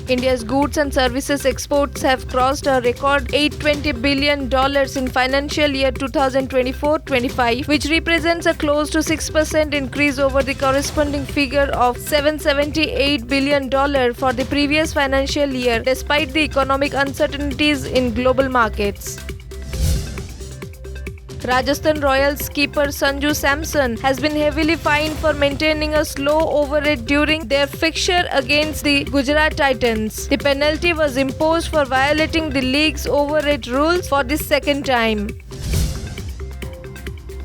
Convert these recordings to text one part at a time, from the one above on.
India's goods and services exports have crossed a record $820 billion in financial year 2024-25, which represents a close to 6% increase over the corresponding figure of $778 billion for the previous financial year, despite the economic uncertainties in global markets. Rajasthan Royals keeper Sanju Samson has been heavily fined for maintaining a slow overrate during their fixture against the Gujarat Titans. The penalty was imposed for violating the league's overrate rules for the second time.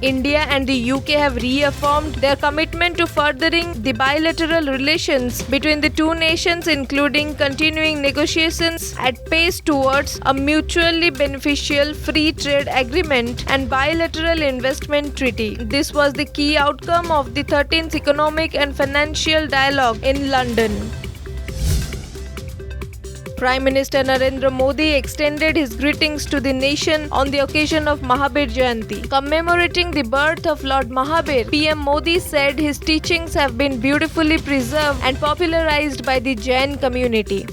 India and the UK have reaffirmed their commitment to furthering the bilateral relations between the two nations, including continuing negotiations at pace towards a mutually beneficial free trade agreement and bilateral investment treaty. This was the key outcome of the 13th Economic and Financial Dialogue in London. Prime Minister Narendra Modi extended his greetings to the nation on the occasion of Mahabir Jayanti. Commemorating the birth of Lord Mahabir, PM Modi said his teachings have been beautifully preserved and popularized by the Jain community.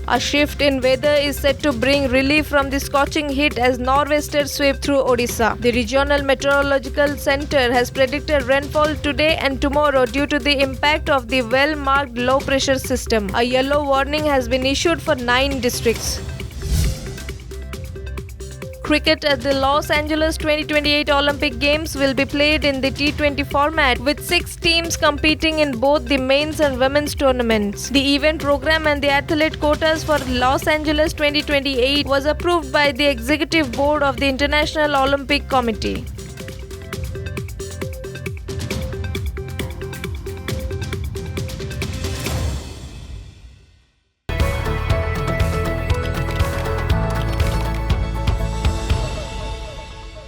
A shift in weather is set to bring relief from the scorching heat as nor'westers sweep through Odisha. The Regional Meteorological Center has predicted rainfall today and tomorrow due to the impact of the well-marked low-pressure system. A yellow warning has been issued for 9 districts. Cricket at the Los Angeles 2028 Olympic Games will be played in the T20 format, with 6 teams competing in both the men's and women's tournaments. The event program and the athlete quotas for Los Angeles 2028 was approved by the Executive Board of the International Olympic Committee.